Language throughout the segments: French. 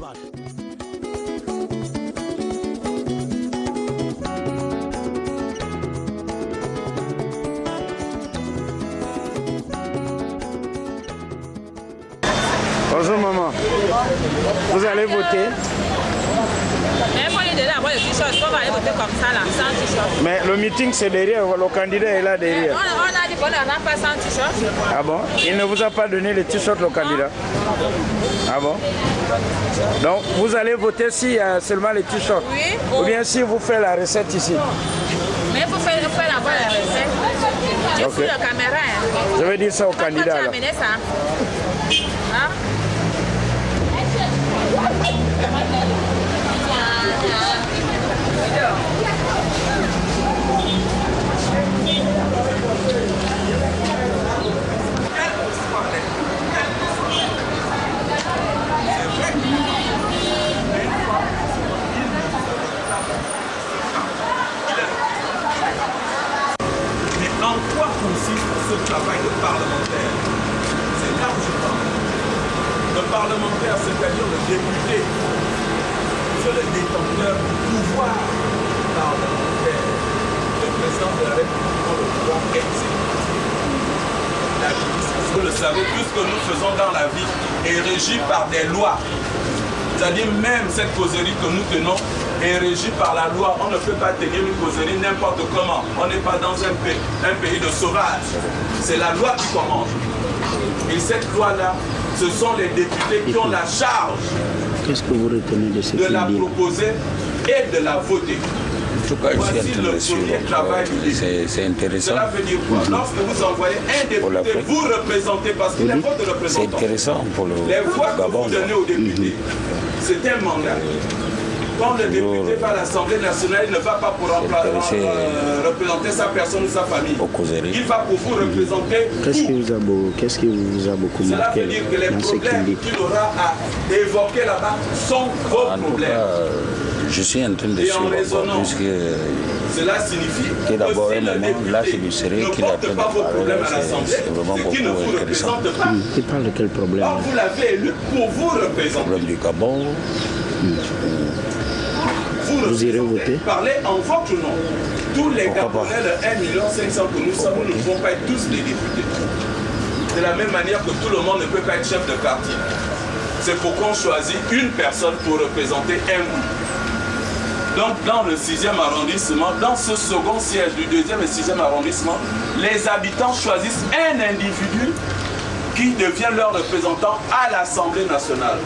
Bonjour maman. Vous allez voter? Mais il faut lui donner avoir le t-shirt. On va aller voter comme ça là, sans t-shirt. Mais le meeting c'est derrière, le candidat est là derrière. On a dit qu'on n'a pas sans t-shirt. Ah bon? Il ne vous a pas donné le t-shirt le candidat? Ah bon? Donc vous allez voter s'il y a seulement le t-shirt? Oui. Ou bien si vous faites la recette ici? Mais il faut faire d'abord la recette. Tu fous la caméra. Hein. Je vais dire ça au candidat là. Tu as amené ça? Hein? En quoi consiste ce travail de parlementaire? C'est là où je parle. Le parlementaire, c'est-à-dire le député, c'est le détenteur du pouvoir parlementaire. Le président de la République a le pouvoir exécutif. La justice, vous le savez, tout ce que nous faisons dans la vie est régi par des lois. C'est-à-dire même cette causerie que nous tenons est régie par la loi. On ne peut pas tenir une causerie n'importe comment. On n'est pas dans un pays de sauvages. C'est la loi qui commande. Et cette loi-là, ce sont les députés qui ont la charge de la proposer et de la voter. En tout cas, Voici le premier travail du député. C'est intéressant. Cela veut dire quoi? Lorsque vous envoyez un député, vous représentez, parce qu'il n'est pas de représentant. C'est intéressant pour le Les voix que Gabon. vous donnez aux députés, c'est un mandat. Quand le député va à l'Assemblée nationale, il ne va pas pour représenter sa personne ou sa famille. Il va pour vous représenter tout. Qu'est-ce qui vous a beaucoup Cela marqué veut dire que les problèmes qu'il aura à évoquer là-bas sont vos problèmes. Je suis en train de Et en suivre, raisonnant, puisque cela signifie que d'abord si un le moment, là je député lui serai ne qu'il est en porte train de pas vos parler, problèmes à l'Assemblée, c'est vraiment c'est qu'il ne beaucoup vous intéressant. représente pas. Il parle de quel problème? Or, vous l'avez élu pour vous Le représenter. problème du Gabon, Vous irez voter? Parlez en votre nom. Tous les Gabonais, le 1,5 million que nous sommes, nous ne pouvons pas être tous des députés. De la même manière que tout le monde ne peut pas être chef de quartier. C'est pourquoi on choisit une personne pour représenter un groupe. Donc dans le 6e arrondissement, dans ce second siège du 2e et 6e arrondissement, les habitants choisissent un individu qui devient leur représentant à l'Assemblée nationale.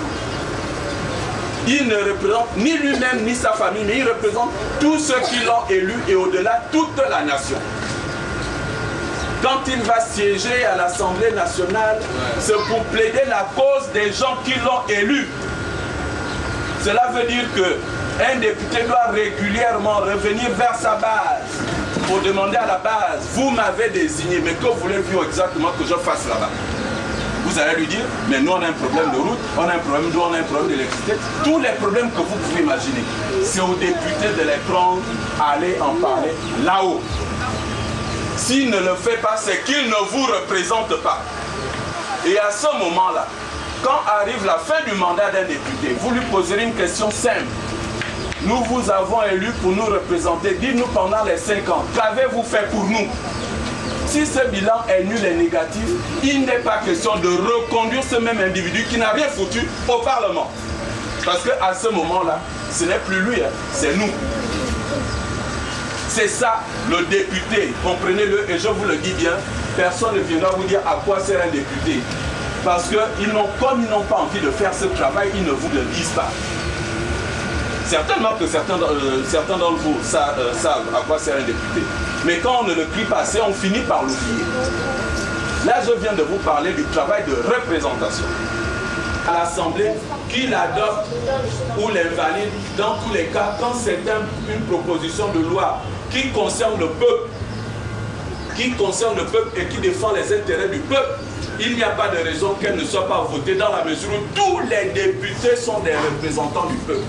Il ne représente ni lui-même ni sa famille, mais il représente tous ceux qui l'ont élu et au-delà toute la nation. Quand il va siéger à l'Assemblée nationale, c'est pour plaider la cause des gens qui l'ont élu. Cela veut dire qu'un député doit régulièrement revenir vers sa base pour demander à la base, vous m'avez désigné, mais que voulez-vous exactement que je fasse là-bas? Vous allez lui dire, mais nous on a un problème de route, on a un problème d'eau, on a un problème d'électricité. Tous les problèmes que vous pouvez imaginer, c'est aux députés de les prendre, aller en parler là-haut. S'il ne le fait pas, c'est qu'il ne vous représente pas. Et à ce moment-là, quand arrive la fin du mandat d'un député, vous lui poserez une question simple. Nous vous avons élus pour nous représenter. Dites-nous pendant les 5 ans, qu'avez-vous fait pour nous? Si ce bilan est nul et négatif, il n'est pas question de reconduire ce même individu qui n'a rien foutu au Parlement. Parce qu'à ce moment-là, ce n'est plus lui, hein, c'est nous. C'est ça le député, comprenez-le, et je vous le dis bien, personne ne viendra vous dire à quoi sert un député. Parce que comme ils n'ont pas envie de faire ce travail, ils ne vous le disent pas. Certainement que certains d'entre vous savent à quoi sert un député. Mais quand on ne le crie pas assez, on finit par l'oublier. Là, je viens de vous parler du travail de représentation. À l'Assemblée, qui l'adopte ou l'invalide, dans tous les cas, quand c'est une proposition de loi qui concerne le peuple, et qui défend les intérêts du peuple, il n'y a pas de raison qu'elle ne soit pas votée dans la mesure où tous les députés sont des représentants du peuple.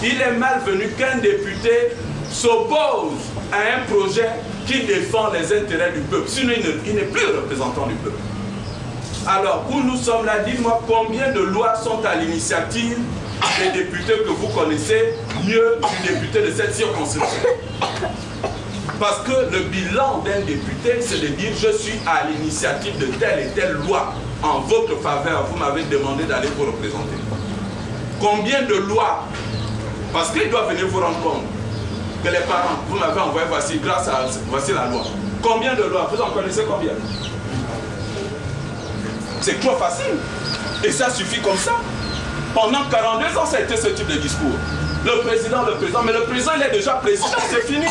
Il est malvenu qu'un député s'oppose à un projet qui défend les intérêts du peuple. Sinon, il n'est plus représentant du peuple. Alors, où nous sommes là, dites-moi combien de lois sont à l'initiative des députés que vous connaissez mieux du député de cette circonscription. Parce que le bilan d'un député, c'est de dire je suis à l'initiative de telle et telle loi en votre faveur. Vous m'avez demandé d'aller vous représenter. Combien de lois? Parce qu'il doit venir vous rendre compte que les parents, vous m'avez envoyé, voici la loi. Combien de lois? Vous en connaissez combien? C'est trop facile. Et ça suffit comme ça. Pendant 42 ans, ça a été ce type de discours. Le président, mais le président, il est déjà président, c'est fini.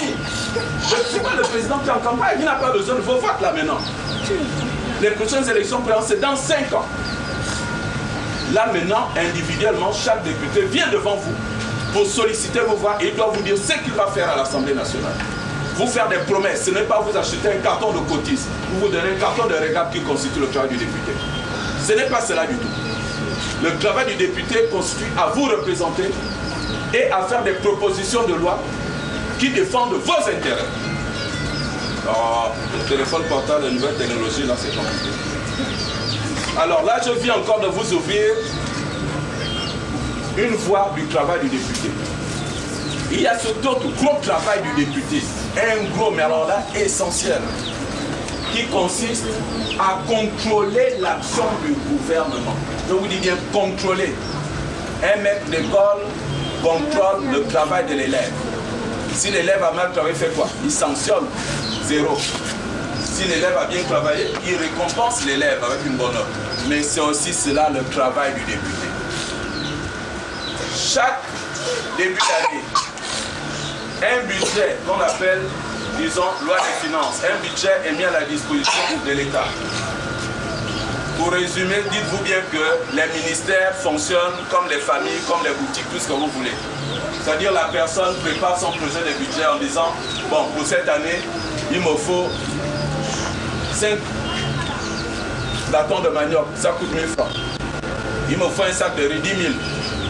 C'est pas le président qui est en campagne, il n'a pas besoin de vos votes là maintenant. Les prochaines élections présidentielles, c'est dans 5 ans. Là maintenant, individuellement, chaque député vient devant vous pour solliciter vos voix et il doit vous dire ce qu'il va faire à l'Assemblée nationale. Vous faire des promesses, ce n'est pas vous acheter un carton de cotisme, vous donner un carton de regard qui constitue le travail du député. Ce n'est pas cela du tout. Le travail du député constitue à vous représenter et à faire des propositions de loi qui défendent vos intérêts. Oh, le téléphone portable, les nouvelles technologies, là c'est compliqué. Alors là, je viens encore de vous ouvrir une voie du travail du député. Il y a cet autre gros travail du député, un gros, mais alors là, essentiel, qui consiste à contrôler l'action du gouvernement. Je vous dis bien contrôler. Un maître d'école contrôle le travail de l'élève. Si l'élève a mal travaillé, il fait quoi? Il sanctionne 0. Si l'élève a bien travaillé, il récompense l'élève avec une bonne note. Mais c'est aussi cela le travail du député. Chaque début d'année, un budget qu'on appelle, disons, loi des finances, un budget est mis à la disposition de l'État. Pour résumer, dites-vous bien que les ministères fonctionnent comme les familles, comme les boutiques, tout ce que vous voulez. C'est-à-dire la personne prépare son projet de budget en disant, bon, pour cette année, il me faut 5 bâtons de manioc, ça coûte 1000 francs. Il me faut un sac de riz, 10 000.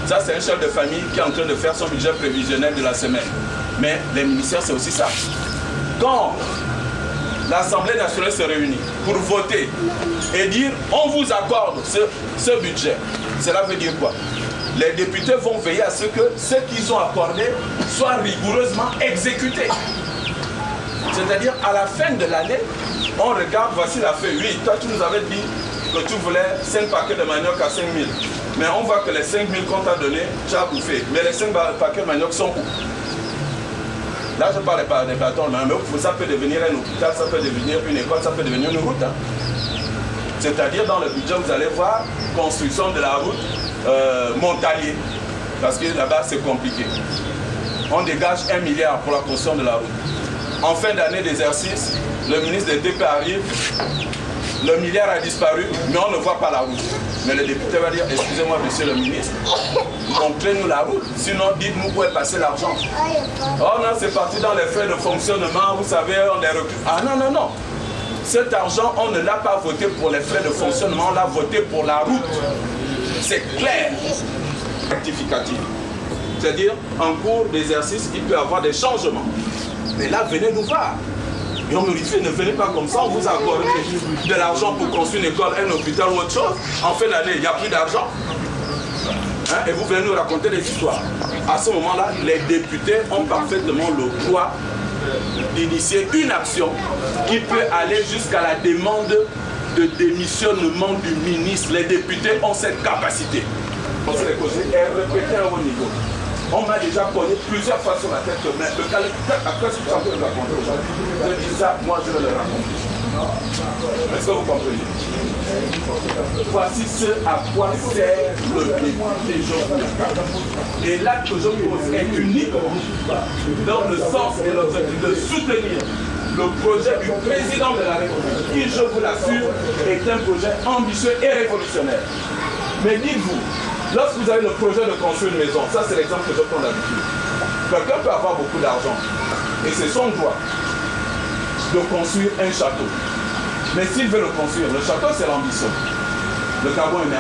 Ça, c'est un chef de famille qui est en train de faire son budget prévisionnel de la semaine. Mais les ministères, c'est aussi ça. Quand l'Assemblée nationale se réunit pour voter et dire on vous accorde ce budget, cela veut dire quoi? Les députés vont veiller à ce que ce qu'ils ont accordé soit rigoureusement exécuté. C'est-à-dire à la fin de l'année, on regarde, voici la feuille. Oui, toi tu nous avais dit que tu voulais 5 paquets de manioc à 5 000. Mais on voit que les 5 000 qu'on t'a donné, tu as bouffé. Mais les 5 paquets de manioc sont où? Là, je ne parle pas des bâtons, mais ça peut devenir un hôpital, ça peut devenir une école, ça peut devenir une route. Hein. C'est-à-dire, dans le budget, vous allez voir construction de la route Montalier. Parce que là-bas, c'est compliqué. On dégage 1 milliard pour la construction de la route. En fin d'année d'exercice, le ministre des TP arrive, le milliard a disparu, mais on ne voit pas la route. Mais le député va dire, excusez-moi monsieur le ministre, montrez-nous la route, sinon dites-nous où est passé l'argent. Oh non, c'est parti dans les frais de fonctionnement, vous savez, on est recul. Ah non, non, non. Cet argent, on ne l'a pas voté pour les frais de fonctionnement, on l'a voté pour la route. C'est clair. Rectificatif. C'est-à-dire, en cours d'exercice, il peut y avoir des changements. Mais là, venez nous voir. Et on nous dit, ne venez pas comme ça, on vous accorde de l'argent pour construire une école, un hôpital ou autre chose. En fin d'année, il n'y a plus d'argent. Hein? Et vous venez nous raconter des histoires. À ce moment-là, les députés ont parfaitement le droit d'initier une action qui peut aller jusqu'à la demande de démissionnement du ministre. Les députés ont cette capacité. On s'est causé et répété à haut niveau. On m'a déjà connu plusieurs fois sur la tête que le après ce que je suis en train de raconter aujourd'hui, je dis ça, moi je vais le raconter. Est-ce que vous comprenez? Voici ce à quoi sert le député Jean-Pierre. Et l'acte que je pose est unique dans le sens et l'objectif de soutenir le projet du président de la République, qui, je vous l'assure, est un projet ambitieux et révolutionnaire. Mais dites-vous, lorsque vous avez le projet de construire une maison, ça c'est l'exemple que je prends d'habitude. Quelqu'un peut avoir beaucoup d'argent et c'est son droit de construire un château. Mais s'il veut le construire, le château c'est l'ambition. Le carbone est